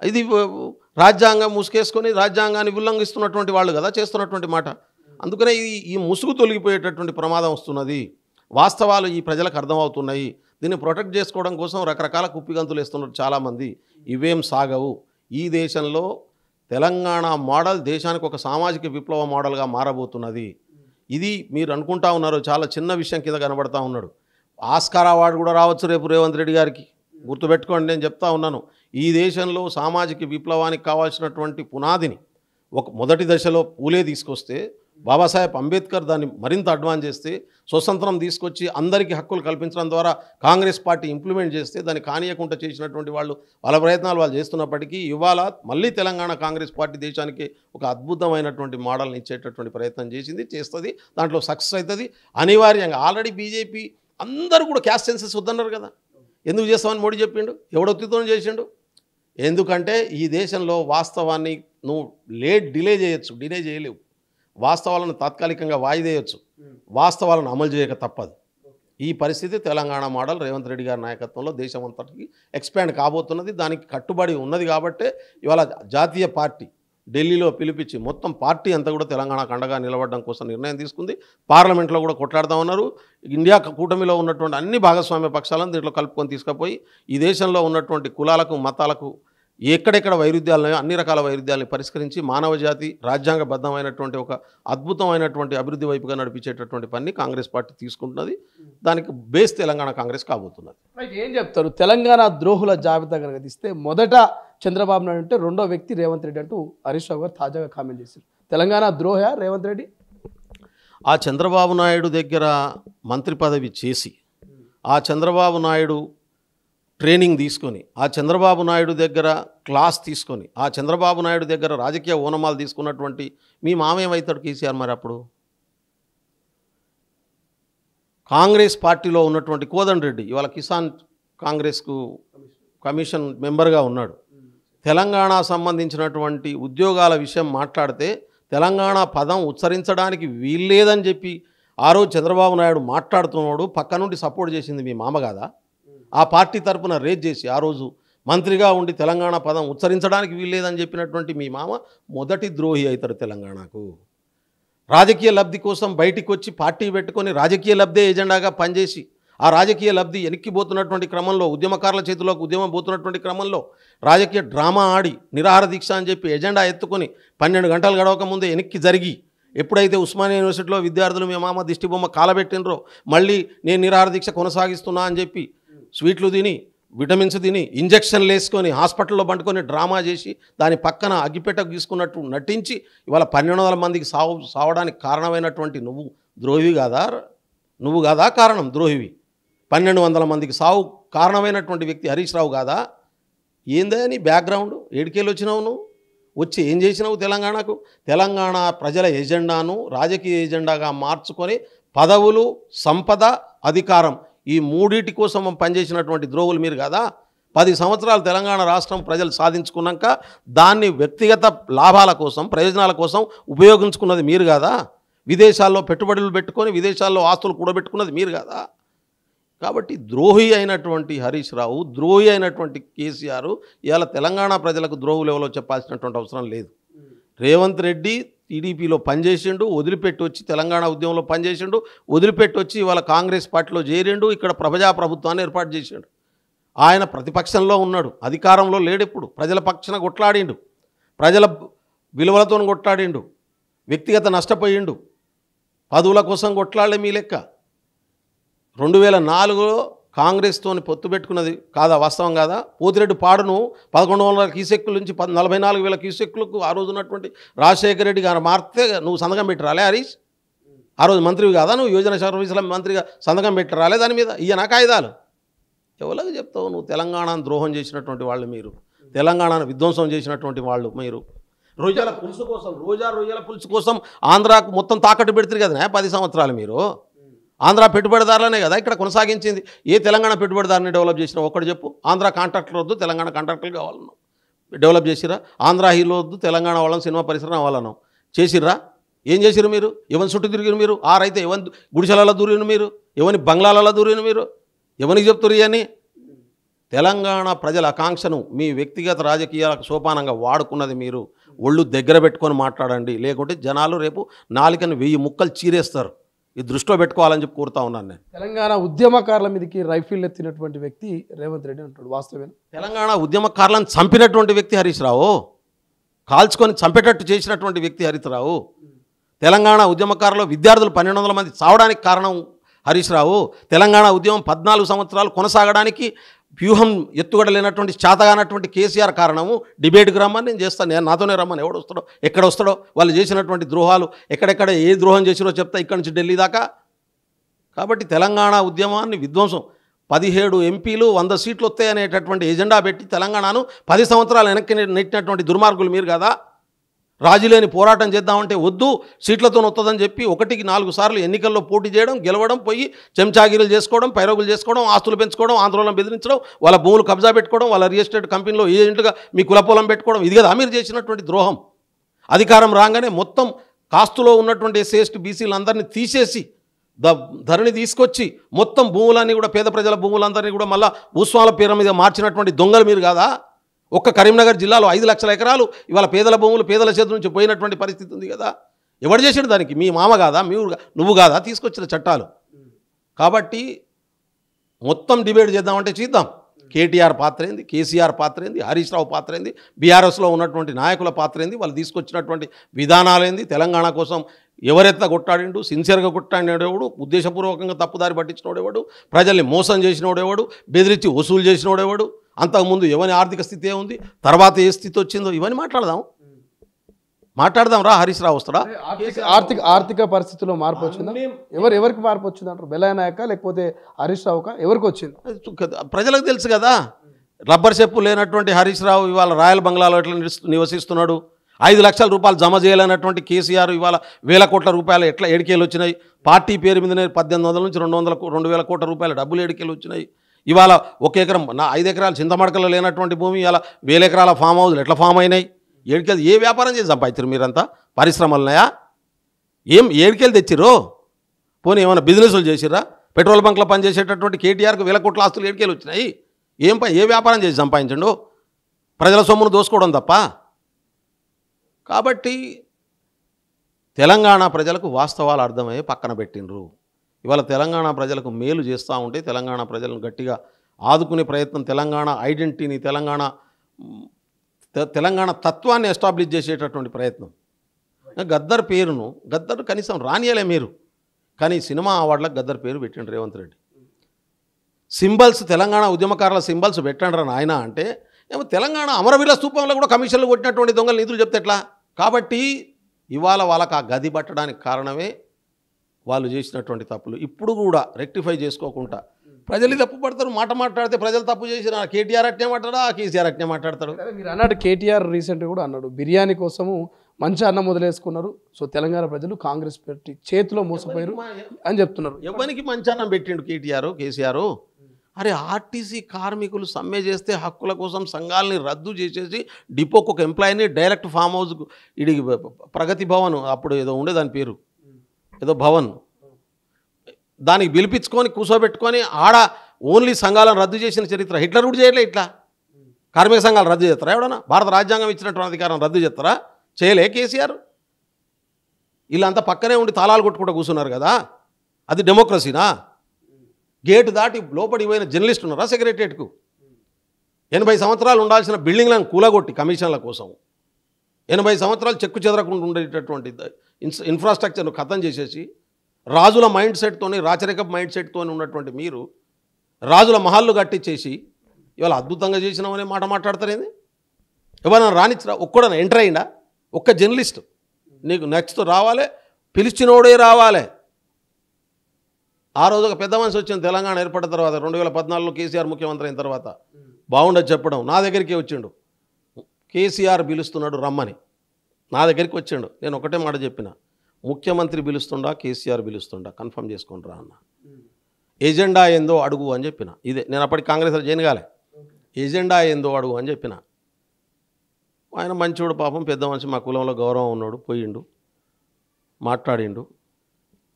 ఇది రాజ్యాంగం ముసుకేసుకొని రాజ్యాంగాన్ని ఉల్లంఘిస్తున్నటువంటి వాళ్ళు కదా చేస్తున్నటువంటి మాట. అందుకనే ఈ ముసుగు తొలగిపోయేటటువంటి ప్రమాదం వస్తున్నది. వాస్తవాలు ఈ ప్రజలకు అర్థమవుతున్నాయి. దీన్ని ప్రొటెక్ట్ చేసుకోవడం కోసం రకరకాల కుప్పిగంతులు వేస్తున్నారు చాలామంది. ఇవేం సాగవు. ఈ దేశంలో తెలంగాణ మోడల్ దేశానికి ఒక సామాజిక విప్లవ మోడల్గా మారబోతున్నది. ఇది మీరు అనుకుంటా ఉన్నారు చాలా చిన్న విషయం కింద కనబడతా ఉన్నాడు. ఆస్కార్ అవార్డు కూడా రావచ్చు రేపు రేవంత్ రెడ్డి గారికి. గుర్తుపెట్టుకోండి, నేను చెప్తా ఉన్నాను. ఈ దేశంలో సామాజిక విప్లవానికి కావాల్సినటువంటి పునాదిని మొదటి దశలో పూలే తీసుకొస్తే, బాబాసాహెబ్ అంబేద్కర్ దాన్ని మరింత అడ్వాన్స్ చేస్తే, స్వతంత్రం తీసుకొచ్చి అందరికీ హక్కులు కల్పించడం ద్వారా కాంగ్రెస్ పార్టీ ఇంప్లిమెంట్ చేస్తే, దాన్ని కానీయకుండా చేసినటువంటి వాళ్ళు వాళ్ళ ప్రయత్నాలు వాళ్ళు చేస్తున్నప్పటికీ ఇవాళ మళ్ళీ తెలంగాణ కాంగ్రెస్ పార్టీ దేశానికి ఒక అద్భుతమైనటువంటి మోడల్ని ఇచ్చేటటువంటి ప్రయత్నం చేసింది, చేస్తుంది. దాంట్లో సక్సెస్ అవుతుంది అనివార్యంగా. ఆల్రెడీ బీజేపీ అందరూ కూడా క్యాస్ట్ సెన్సెస్ వద్దన్నారు కదా. ఎందుకు చేస్తామని మోడీ చెప్పిండు, ఎవడొత్తితో చేసిండు. ఎందుకంటే ఈ దేశంలో వాస్తవాన్ని నువ్వు డిలే చేయలేవు. వాస్తవాలను తాత్కాలికంగా వాయిదేయచ్చు, వాస్తవాలను అమలు చేయక తప్పదు. ఈ పరిస్థితి తెలంగాణ మోడల్ రేవంత్ రెడ్డి గారి నాయకత్వంలో దేశం అంతటికి ఎక్స్పాండ్ కాబోతున్నది. దానికి కట్టుబడి ఉన్నది కాబట్టి ఇవాళ జాతీయ పార్టీ ఢిల్లీలో పిలిపించి మొత్తం పార్టీ అంతా కూడా తెలంగాణకు అండగా నిలబడడం కోసం నిర్ణయం తీసుకుంది. పార్లమెంట్లో కూడా కొట్లాడుతూ ఉన్నారు. ఇండియా కూటమిలో ఉన్నటువంటి అన్ని భాగస్వామ్య పక్షాలను దీంట్లో కలుపుకొని తీసుకుపోయి ఈ దేశంలో ఉన్నటువంటి కులాలకు మతాలకు ఎక్కడెక్కడ వైరుధ్యాలను అన్ని రకాల వైరుధ్యాలను పరిష్కరించి మానవజాతి రాజ్యాంగబద్ధమైనటువంటి ఒక అద్భుతమైనటువంటి అభివృద్ధి వైపుగా నడిపించేటటువంటి పని కాంగ్రెస్ పార్టీ తీసుకుంటున్నది. దానికి బేస్ తెలంగాణ కాంగ్రెస్ కాబోతున్నది. అయితే ఏం చెప్తారు? తెలంగాణ ద్రోహుల జాబితా కనుక తీస్తే మొదట చంద్రబాబు నాయుడు అంటే రెండో వ్యక్తి రేవంత్ రెడ్డి అంటూ హరీష్ రావు గారు తాజాగా కామెంట్ చేశారు. తెలంగాణ ద్రోహ రేవంత్ రెడ్డి? ఆ చంద్రబాబు నాయుడు దగ్గర మంత్రి పదవి చేసి, ఆ చంద్రబాబు నాయుడు ట్రైనింగ్ తీసుకొని, ఆ చంద్రబాబు నాయుడు దగ్గర క్లాస్ తీసుకొని, ఆ చంద్రబాబు నాయుడు దగ్గర రాజకీయ ఓనమాలు తీసుకున్నటువంటి మీ మామేమవుతాడు కేసీఆర్? మరి అప్పుడు కాంగ్రెస్ పార్టీలో ఉన్నటువంటి కోదండ్ రెడ్డి ఇవాళ కిసాన్ కాంగ్రెస్కు కమిషన్ మెంబర్గా ఉన్నాడు. తెలంగాణ సంబంధించినటువంటి ఉద్యోగాల విషయం మాట్లాడితే తెలంగాణ పదం ఉచ్చరించడానికి వీల్లేదని చెప్పి ఆ రోజు చంద్రబాబు నాయుడు మాట్లాడుతున్నాడు. పక్క నుండి సపోర్ట్ చేసింది మీ మామ కాదా? ఆ పార్టీ తరపున రేజ్ చేసి ఆ రోజు మంత్రిగా ఉండి తెలంగాణ పదం ఉచ్చరించడానికి వీల్లేదని చెప్పినటువంటి మీ మామ మొదటి ద్రోహి అవుతాడు తెలంగాణకు. రాజకీయ లబ్ధి కోసం బయటికి వచ్చి పార్టీ పెట్టుకొని రాజకీయ లబ్ధే ఎజెండాగా పనిచేసి ఆ రాజకీయ లబ్ధి వెనక్కిపోతున్నటువంటి క్రమంలో, ఉద్యమకారుల చేతిలోకి ఉద్యమం పోతున్నటువంటి క్రమంలో రాజకీయ డ్రామా ఆడి నిరాహార దీక్ష అని చెప్పి ఎజెండా ఎత్తుకొని 12 గంటలు గడవక ముందే వెనక్కి జరిగి ఎప్పుడైతే ఉస్మానియా యూనివర్సిటీలో విద్యార్థులు మీ మామ దిష్టి బొమ్మ కాలబెట్టినరో మళ్ళీ నేను నిరాహార దీక్ష కొనసాగిస్తున్నా అని చెప్పి స్వీట్లు తిని విటమిన్స్ తిని ఇంజక్షన్లు వేసుకొని హాస్పిటల్లో పండుకొని డ్రామా చేసి దాని పక్కన అగ్గిపెట్టకు తీసుకున్నట్టు నటించి ఇవాళ 1200 మందికి సావడానికి కారణమైనటువంటి నువ్వు ద్రోహివి కాదా? నువ్వు కాదా కారణం? ద్రోహివి. 1200 మందికి సావు కారణమైనటువంటి వ్యక్తి హరీష్ రావు కాదా? ఏందా నీ బ్యాక్గ్రౌండ్? ఏడికేళ్ళు వచ్చినావు నువ్వు? వచ్చి ఏం చేసినావు తెలంగాణకు? తెలంగాణ ప్రజల ఎజెండాను రాజకీయ ఎజెండాగా మార్చుకొని పదవులు, సంపద, అధికారం ఈ మూడింటి కోసం పనిచేసినటువంటి ద్రోహులు మీరు కదా. 10 సంవత్సరాలు తెలంగాణ రాష్ట్రం ప్రజలు సాధించుకున్నాక దాన్ని వ్యక్తిగత లాభాల కోసం, ప్రయోజనాల కోసం ఉపయోగించుకున్నది మీరు కదా. విదేశాల్లో పెట్టుబడులు పెట్టుకొని విదేశాల్లో ఆస్తులు కూడబెట్టుకున్నది మీరు కదా. కాబట్టి ద్రోహి అయినటువంటి హరీష్ రావు, ద్రోహి అయినటువంటి కేసీఆర్ ఇవాళ తెలంగాణ ప్రజలకు ద్రోహులు ఎవరో చెప్పాల్సినటువంటి అవసరం లేదు. రేవంత్ రెడ్డి టీడీపీలో పనిచేసిండు, వదిలిపెట్టి వచ్చి తెలంగాణ ఉద్యమంలో పనిచేసిండు, వదిలిపెట్టి వచ్చి ఇవాళ కాంగ్రెస్ పార్టీలో చేరిండు, ఇక్కడ ప్రజాప్రభుత్వాన్ని ఏర్పాటు చేసిండు. ఆయన ప్రతిపక్షంలో ఉన్నాడు, అధికారంలో లేడు. ఇప్పుడు ప్రజల పక్షాన కొట్లాడిండు, ప్రజల విలువలతో కొట్లాడిండు, వ్యక్తిగత నష్టపోయిండు, పదవుల కోసం కొట్లాడలే. మీ లెక్క 2004లో కాంగ్రెస్తో పొత్తు పెట్టుకున్నది కాదా? వాస్తవం కాదా? పోతిరెడ్డి పాడును 1100 క్యూసెక్కుల నుంచి 44,000 క్యూసెక్కులకు ఆ రోజు ఉన్నటువంటి రాజశేఖర రెడ్డి గారు మారితే నువ్వు సంతకం పెట్టి రాలే హరీష్? ఆ రోజు మంత్రివి కాదా నువ్వు? యోజన సర్వీసుల మంత్రిగా సంతకం పెట్టి రాలే దాని మీద? ఇయ్యనా కాయిదాలు? ఎవరికి చెప్తావు నువ్వు? తెలంగాణను ద్రోహం చేసినటువంటి వాళ్ళు మీరు, తెలంగాణను విధ్వంసం చేసినటువంటి వాళ్ళు మీరు. రొయ్యల పులుసు కోసం, రొయ్యల పులుసు కోసం ఆంధ్రాకు మొత్తం తాకట్టు పెడతారు కదా 10 సంవత్సరాలు మీరు. ఆంధ్ర పెట్టుబడిదారులనే కదా ఇక్కడ కొనసాగించింది. ఏ తెలంగాణ పెట్టుబడిదారుని డెవలప్ చేసినా ఒక్కటి చెప్పు. ఆంధ్ర కాంట్రాక్టర్ వద్దు, తెలంగాణ కాంట్రాక్టర్లు కావాలన్నావు, డెవలప్ చేసిరా. ఆంధ్ర హీరో వద్దు, తెలంగాణ వాళ్ళని సినిమా పరిశ్రమ అవ్వాలన్నావు, చేసిర్రా? ఏం చేసిరు మీరు? ఎవరి చుట్టూ తిరిగిరు మీరు? ఆరైతే ఎవరి గుడిసెలలో దూరిను మీరు? ఎవరి బంగ్లాలలో దూరిను మీరు? ఎవరికి చెప్తురు అని? తెలంగాణ ప్రజల ఆకాంక్షను మీ వ్యక్తిగత రాజకీయాలకు సోపానంగా వాడుకున్నది మీరు. ఒళ్ళు దగ్గర పెట్టుకొని మాట్లాడండి, లేకుంటే జనాలు రేపు నాలుకని 1000 ముక్కలు చీరేస్తారు. ఇది దృష్టిలో పెట్టుకోవాలని చెప్పి కోరుతా ఉన్నాను నేను. తెలంగాణ ఉద్యమకారుల మీదకి రైఫిల్ ఎత్తినటువంటి వ్యక్తి రేవంత్ రెడ్డి అంటాడు, వాస్తవేనా? తెలంగాణ ఉద్యమకారులను చంపినటువంటి వ్యక్తి హరీష్ రావు, కాల్చుకొని చంపేటట్టు చేసినటువంటి వ్యక్తి హరీష్ రావు. తెలంగాణ ఉద్యమకారులు విద్యార్థులు 1200 మంది చావడానికి కారణం హరీష్ రావు. తెలంగాణ ఉద్యమం 14 సంవత్సరాలు కొనసాగడానికి వ్యూహం ఎత్తుగడలేనటువంటి చేతగానటువంటి కేసీఆర్ కారణము. డిబేట్కి రమ్మని నేను చేస్తాను, నేను నాతోనే రమ్మని. ఎవడు వస్తాడో ఎక్కడ వస్తాడో, వాళ్ళు చేసినటువంటి ద్రోహాలు ఎక్కడెక్కడ ఏ ద్రోహం చేసిరో చెప్తా, ఇక్కడి నుంచి ఢిల్లీ దాకా. కాబట్టి తెలంగాణ ఉద్యమాన్ని విధ్వంసం 17 ఎంపీలు 100 సీట్లు వస్తాయనేటటువంటి ఎజెండా పెట్టి తెలంగాణను 10 సంవత్సరాలు వెనక్కి నెట్టినటువంటి దుర్మార్గులు మీరు కదా. రాజీలేని పోరాటం చేద్దామంటే వద్దు, సీట్లతో వస్తుందని చెప్పి 1కి 4 సార్లు ఎన్నికల్లో పోటీ చేయడం, గెలవడం, పోయి చెంచాగిరీలు చేసుకోవడం, పైరోగులు చేసుకోవడం, ఆస్తులు పెంచుకోవడం, ఆందోళన బెదిరించడం, వాళ్ళ భూములు కబ్జా పెట్టుకోవడం, వాళ్ళ రియల్ ఎస్టేట్ కంపెనీలో ఏజెంట్గా మీ కులపొలం పెట్టుకోవడం, ఇది కదా మీరు చేసినటువంటి ద్రోహం. అధికారం రాగానే మొత్తం కాస్తులో ఉన్నటువంటి ఎస్సీ ఎస్టీ బీసీలు అందరినీ తీసేసి ధరణి తీసుకొచ్చి మొత్తం భూములన్నీ కూడా పేద ప్రజల భూములందరినీ కూడా మళ్ళీ భూస్వాముల పేరు మీద మార్చినటువంటి దొంగలు మీరు కాదా. ఒక్క కరీంనగర్ జిల్లాలో 5 లక్షల ఎకరాలు ఇవాళ పేదల భూములు పేదల చేతుల నుంచి పోయినటువంటి పరిస్థితి ఉంది కదా. ఎవడు చేసాడు దానికి? మీ మామ కాదా? నువ్వు కాదా తీసుకొచ్చిన చట్టాలు? కాబట్టి మొత్తం డిబేట్ చేద్దామంటే చేద్దాం. కేటీఆర్ పాత్ర ఏంది, కేసీఆర్ పాత్ర ఏంది, హరీష్ రావు పాత్ర ఏంది, బీఆర్ఎస్లో ఉన్నటువంటి నాయకుల పాత్ర ఏంది, వాళ్ళు తీసుకొచ్చినటువంటి విధానాలు ఏంది, తెలంగాణ కోసం ఎవరెత్త కొట్టాడిండు, సిన్సియర్గా కొట్టాడినోడెవడు, ఉద్దేశపూర్వకంగా తప్పుదారి పట్టించినోడెవడు, ప్రజల్ని మోసం చేసినోడెవడు, బెదిరించి వసూలు చేసినోడెవడు, అంతకుముందు ఎవరి ఆర్థిక స్థితి ఏముంది, తర్వాత ఏ స్థితి వచ్చిందో ఇవన్నీ మాట్లాడదాం రా. హరీష్ రావు వస్తాడా? ఆర్థిక పరిస్థితుల్లో మార్పు వచ్చిందా? ఎవరికి మార్పు వచ్చింది అంటారు? బెల్లయ్య నాయక లేకపోతే హరీష్ రావుకా? ఎవరికి వచ్చింది? ప్రజలకు తెలుసు కదా. రబ్బర్ చెప్పు లేనటువంటి హరీష్ రావు ఇవాళ రాయల్ బంగ్లాలో ఎట్లా నివసిస్తున్నాడు. 5 లక్షల రూపాయలు జమ చేయాలన్నటువంటి కేసీఆర్ ఇవాళ 1000 కోట్ల రూపాయలు ఎట్లా ఏడికేలు వచ్చినాయి. పార్టీ పేరు మీదనే 1800 నుంచి 200 కోట్ల రూపాయల డబ్బులు ఏడికేలు వచ్చినాయి. ఇవాళ 1 ఎకరం 5 ఎకరాలు చింతమడకలో లేనటువంటి భూమి ఇవాళ 1000 ఎకరాల ఫామ్ హౌస్లు ఎట్లా ఫామ్ అయినాయి. ఏడికెళ్ళి ఏ వ్యాపారం చేసి సంపాదించారు మీరంతా? పరిశ్రమలున్నాయా? ఏడికెళ్ళి తెచ్చిర్రు? పోనీ ఏమైనా బిజినెస్లు చేసిర్రా? పెట్రోల్ బంక్లో పనిచేసేటటువంటి కేటీఆర్కు 1000 కోట్ల ఆస్తులు ఏడికెళ్ళి వచ్చినాయి. ఏ వ్యాపారం చేసి సంపాదించండు? ప్రజల సొమ్మును దోసుకోవడం తప్ప. కాబట్టి తెలంగాణ ప్రజలకు వాస్తవాలు అర్థమయ్యే పక్కన పెట్టినరు. ఇవాళ తెలంగాణ ప్రజలకు మేలు చేస్తూ ఉంటే తెలంగాణ ప్రజలను గట్టిగా ఆదుకునే ప్రయత్నం, తెలంగాణ ఐడెంటిటీని, తెలంగాణ తత్వాన్ని ఎస్టాబ్లిష్ చేసేటటువంటి ప్రయత్నం. గద్దర్ పేరును కనీసం రానియలే మీరు, కానీ సినిమా అవార్డులకు గద్దర్ పేరు పెట్టండి రేవంత్ రెడ్డి. సింబల్స్, తెలంగాణ ఉద్యమకారుల సింబల్స్ పెట్టండి నాయన అంటే ఏమో తెలంగాణ అమరవీరుల స్తూపంలో కూడా కమిషన్లు కొట్టినటువంటి దొంగల నిధులు చెప్తే ఎట్లా? కాబట్టి ఇవాళ వాళ్ళకి ఆ గది పట్టడానికి కారణమే వాళ్ళు చేసినటువంటి తప్పులు. ఇప్పుడు కూడా రెక్టిఫై చేసుకోకుండా ప్రజలు తప్పు పడతారు. మాట మాట్లాడితే ప్రజలు తప్పు చేసిన కేటీఆర్ అట్నే మాట్లాడా, కేసీఆర్ అట్నే మాట్లాడతాడు. మీరు అన్నట్టు కేటీఆర్ రీసెంట్గా కూడా అన్నాడు, బిర్యానీ కోసము మంచి అన్నం వదిలేసుకున్నారు, సో తెలంగాణ ప్రజలు కాంగ్రెస్ పార్టీ చేతిలో మోసపోయారు అని చెప్తున్నారు. ఎవరికి మంచి అన్నం పెట్టిండు కేసీఆర్? అరే ఆర్టీసీ కార్మికులు సమ్మె చేస్తే హక్కుల కోసం సంఘాలని రద్దు చేసేసి డిపోకు ఒక ఎంప్లాయీని డైరెక్ట్ ఫామ్ హౌస్కు ఇడి ప్రగతి భవన్, అప్పుడు ఏదో ఉండే దాని పేరు ఏదో భవన్, దానికి పిలిపించుకొని కూర్చోబెట్టుకొని ఆడ ఓన్లీ సంఘాలను రద్దు చేసిన చరిత్ర హిట్లర్ కూడా చేయలే. ఇట్లా కార్మిక సంఘాలు రద్దు చేస్తారా? ఎవడన్నా భారత రాజ్యాంగం ఇచ్చినటువంటి అధికారం రద్దు చేస్తారా? చేయలే కేసీఆర్. వీళ్ళంతా పక్కనే ఉండి తాళాలు కొట్టుకుంటూ కూర్చున్నారు కదా, అది డెమోక్రసీనా? గేటు దాటి లోపలికి పోయిన జర్నలిస్ట్ ఉన్నారా సెక్రటరియట్కు? 80 సంవత్సరాలు ఉండాల్సిన బిల్డింగ్లను కూలగొట్టి కమిషన్ల కోసం 80 సంవత్సరాలు చెక్కు చెదరకుండా ఉండేటటువంటి ఇన్ఫ్రాస్ట్రక్చర్ను ఖతం చేసేసి రాజుల మైండ్ సెట్తోని, రాచరిక మైండ్ సెట్తోని ఉన్నటువంటి మీరు రాజుల మహల్లు కట్టించేసి ఇవాళ అద్భుతంగా చేసినామనే మాట మాట్లాడతారేంది? ఎవరైనా రానిచ్చిరా? ఒక్కడన్నా ఎంటర్ అయిందా? ఒక్క జర్నలిస్ట్ నీకు నెక్స్ట్ రావాలి, పిలిచినోడే రావాలి. ఆ రోజు ఒక పెద్ద మనిషి వచ్చింది తెలంగాణ ఏర్పడిన తర్వాత 2014లో కేసీఆర్ ముఖ్యమంత్రి అయిన తర్వాత, బాగుండదు చెప్పడం, నా దగ్గరికి వచ్చిండు. కేసీఆర్ పిలుస్తున్నాడు రమ్మని నా దగ్గరికి వచ్చిండు. నేను ఒకటే మాట చెప్పిన, ముఖ్యమంత్రి పిలుస్తుండా కేసీఆర్ పిలుస్తుండా కన్ఫర్మ్ చేసుకొని రా అన్న, ఎజెండా ఏందో అడుగు అని చెప్పిన. ఇదే నేను అప్పటికి కాంగ్రెస్లో జాయిన్ కాలే. ఎజెండా ఏందో అడుగు అని చెప్పిన. ఆయన మంచోడు పాపం, పెద్ద మనిషి, మా కులంలో గౌరవం ఉన్నాడు, పోయిండు మాట్లాడిండు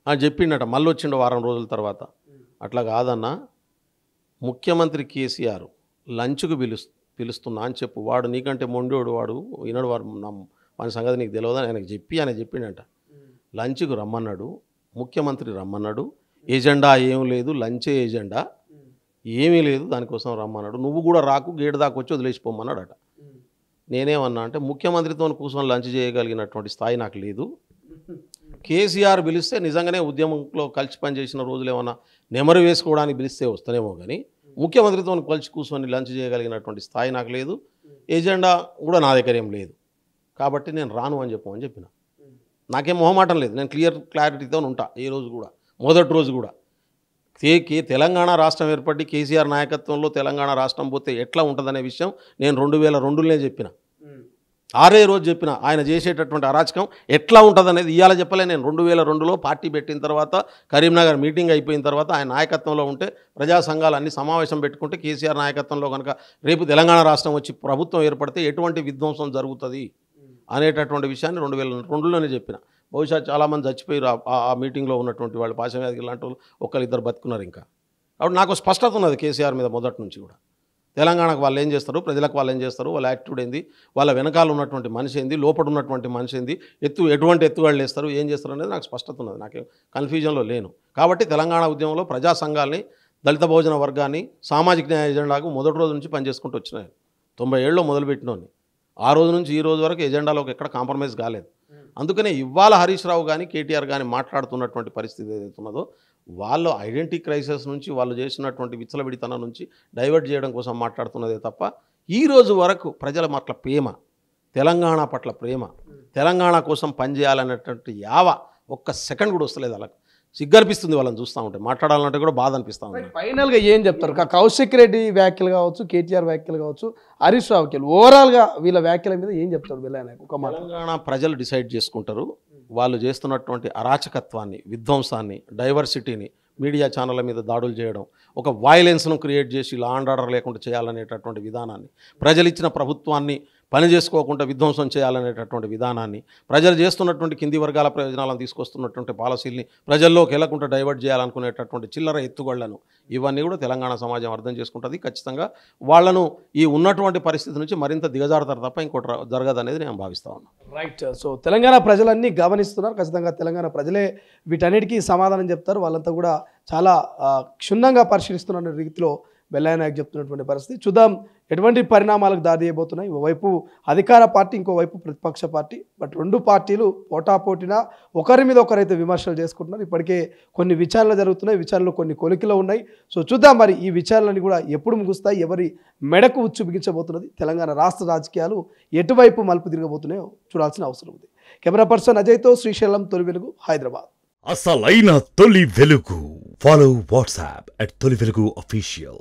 అని చెప్పిండట. మళ్ళీ వచ్చిండు వారం రోజుల తర్వాత. అట్లా కాదన్నా, ముఖ్యమంత్రి కేసీఆర్ లంచ్కు పిలుస్తున్నా అని చెప్పు. వాడు నీకంటే మొండోడు, వాడు ఈనాడు వాడి సంగతి నీకు తెలియదు అని ఆయనకు ఆయన చెప్పిండట. లంచ్కు రమ్మన్నాడు, ముఖ్యమంత్రి రమ్మన్నాడు, ఎజెండా ఏం లేదు, లంచే ఎజెండా, ఏమీ లేదు, దానికోసం రమ్మన్నాడు. నువ్వు కూడా రాకు, గేటు దాకా వచ్చి వదిలేసిపోమన్నాడట. నేనేమన్నా అంటే, ముఖ్యమంత్రితో కూర్చొని లంచ్ చేయగలిగినటువంటి స్థాయి నాకు లేదు. కేసీఆర్ పిలిస్తే నిజంగానే ఉద్యమంలో కలిసి పనిచేసిన రోజులు ఏమన్నా నెమరు వేసుకోవడానికి పిలిస్తే వస్తానేమో, కానీ ముఖ్యమంత్రితో కలిసి కూర్చొని లంచ్ చేయగలిగినటువంటి స్థాయి నాకు లేదు, ఎజెండా కూడా నా దగ్గర ఏం లేదు, కాబట్టి నేను రాను అని చెప్పిన. నాకేం మొహమాటం లేదు, నేను క్లారిటీతో ఉంటా. ఏ రోజు కూడా, మొదటి రోజు కూడా తెలంగాణ రాష్ట్రం ఏర్పడి కేసీఆర్ నాయకత్వంలో తెలంగాణ రాష్ట్రం పోతే ఎట్లా ఉంటుందనే విషయం నేను 2002లోనే చెప్పిన. ఆరే రోజు చెప్పిన, ఆయన చేసేటటువంటి అరాచకం ఎట్లా ఉంటుంది అనేది ఇవాళ చెప్పలే. నేను 2002లో పార్టీ పెట్టిన తర్వాత, కరీంనగర్ మీటింగ్ అయిపోయిన తర్వాత ఆయన నాయకత్వంలో ఉంటే, ప్రజా సంఘాలు అన్ని సమావేశం పెట్టుకుంటే, కేసీఆర్ నాయకత్వంలో కనుక రేపు తెలంగాణ రాష్ట్రం వచ్చి ప్రభుత్వం ఏర్పడితే ఎటువంటి విధ్వంసం జరుగుతుంది అనేటటువంటి విషయాన్ని 2002లోనే చెప్పిన. బహుశా చాలామంది చచ్చిపోయారు ఆ మీటింగ్లో ఉన్నటువంటి వాళ్ళు, పాశవ్యాధి లాంటి వాళ్ళు ఒకళ్ళిద్దరు బతుకున్నారు ఇంకా. కాబట్టి నాకు స్పష్టత ఉన్నది కేసీఆర్ మీద మొదటి నుంచి కూడా. తెలంగాణకు వాళ్ళు ఏం చేస్తారు, ప్రజలకు వాళ్ళు ఏం చేస్తారు, వాళ్ళ యాటిట్యూడ్ ఏంది, వాళ్ళ వెనకాల ఉన్నటువంటి మనిషి ఏంది, లోపల ఉన్నటువంటి మనిషి ఏంది, ఎటువంటి ఎత్తుగాళ్ళు వేస్తారు, ఏం చేస్తారు అనేది నాకు స్పష్టత ఉన్నది. నాకేం కన్ఫ్యూజన్లో లేను. కాబట్టి తెలంగాణ ఉద్యమంలో ప్రజా సంఘాలని, దళిత బహుజన వర్గాన్ని, సామాజిక న్యాయ ఎజెండాకు మొదటి రోజు నుంచి పనిచేసుకుంటూ వచ్చినాయి. 97లో మొదలుపెట్టినోని ఆ రోజు నుంచి ఈ రోజు వరకు ఎజెండాలోకి ఎక్కడ కాంప్రమైజ్ కాలేదు. అందుకనే ఇవాళ హరీష్ రావు కానీ కేటీఆర్ కానీ మాట్లాడుతున్నటువంటి పరిస్థితి ఏదైతే ఉన్నదో, వాళ్ళు ఐడెంటిటీ క్రైసిస్ నుంచి, వాళ్ళు చేసినటువంటి విచ్చలవిడితనం నుంచి డైవర్ట్ చేయడం కోసం మాట్లాడుతున్నదే తప్ప, ఈ రోజు వరకు ప్రజల పట్ల ప్రేమ, తెలంగాణ పట్ల ప్రేమ, తెలంగాణ కోసం పనిచేయాలనేటువంటి యావ ఒక్క సెకండ్ కూడా వస్తలేదు. వాళ్ళకు సిగ్గనిపిస్తుంది వాళ్ళని చూస్తూ ఉంటే, మాట్లాడాలంటే కూడా బాధ అనిపిస్తూ ఉంది. ఫైనల్గా ఏం చెప్తారు? కౌశిక్ రెడ్డి వ్యాఖ్యలు కావచ్చు, కేటీఆర్ వ్యాఖ్యలు కావచ్చు, హరీష్ రావు వ్యాఖ్యలు, ఓవరాల్గా వీళ్ళ వ్యాఖ్యల మీద ఏం చెప్తారు? తెలంగాణ ప్రజలు డిసైడ్ చేసుకుంటారు. వాళ్ళు చేస్తున్నటువంటి అరాచకత్వాన్ని, విధ్వంసాన్ని, డైవర్సిటీని, మీడియా ఛానళ్ళ మీద దాడులు చేయడం, ఒక వైలెన్స్ను క్రియేట్ చేసి లా అండ్ ఆర్డర్ లేకుండా చేయాలనేటటువంటి విధానాన్ని, ప్రజలు ఇచ్చిన ప్రభుత్వాన్ని పని చేసుకోకుండా విధ్వంసం చేయాలనేటటువంటి విధానాన్ని, ప్రజలు చేస్తున్నటువంటి కింది వర్గాల ప్రయోజనాలను తీసుకొస్తున్నటువంటి పాలసీల్ని ప్రజల్లోకి వెళ్లకుండా డైవర్ట్ చేయాలనుకునేటటువంటి చిల్లర ఎత్తుగళ్లను ఇవన్నీ కూడా తెలంగాణ సమాజం అర్థం చేసుకుంటుంది. ఖచ్చితంగా వాళ్లను ఈ ఉన్నటువంటి పరిస్థితి నుంచి మరింత దిగజారుతారు తప్ప ఇంకోటి జరగదనేది నేను భావిస్తా ఉన్నాను. రైట్. సో తెలంగాణ ప్రజలన్నీ గమనిస్తున్నారు. ఖచ్చితంగా తెలంగాణ ప్రజలే వీటన్నిటికీ సమాధానం చెప్తారు. వాళ్ళంతా కూడా చాలా క్షుణ్ణంగా పరిశీలిస్తున్న రీతిలో వెల్లయ్య నాయక్ చెప్తున్నటువంటి పరిస్థితి. చూద్దాం ఎటువంటి పరిణామాలకు దారి తీయబోతున్నాయి. ఓవైపు అధికార పార్టీ, ఇంకోవైపు ప్రతిపక్ష పార్టీ. బట్ రెండు పార్టీలు పోటాపోటీన ఒకరి మీద ఒకరైతే విమర్శలు చేసుకుంటున్నారు. ఇప్పటికే కొన్ని విచారణలు జరుగుతున్నాయి. విచారణలో కొన్ని కొలికిలో ఉన్నాయి. సో చూద్దాం మరి ఈ విచారణలు కూడా ఎప్పుడు ముగుస్తాయి, ఎవరి మెడకు ఉచ్చు బిగించబోతున్నది, తెలంగాణ రాష్ట్ర రాజకీయాలు ఎటువైపు మలుపు తిరగబోతున్నాయో చూడాల్సిన అవసరం ఉంది. కెమెరా పర్సన్ అజయ్తో శ్రీశైలం, తొలి వెలుగు, హైదరాబాద్. అసలైన తొలి వెలుగు. ఫాలో వాట్సాప్ @తొలి వెలుగు official.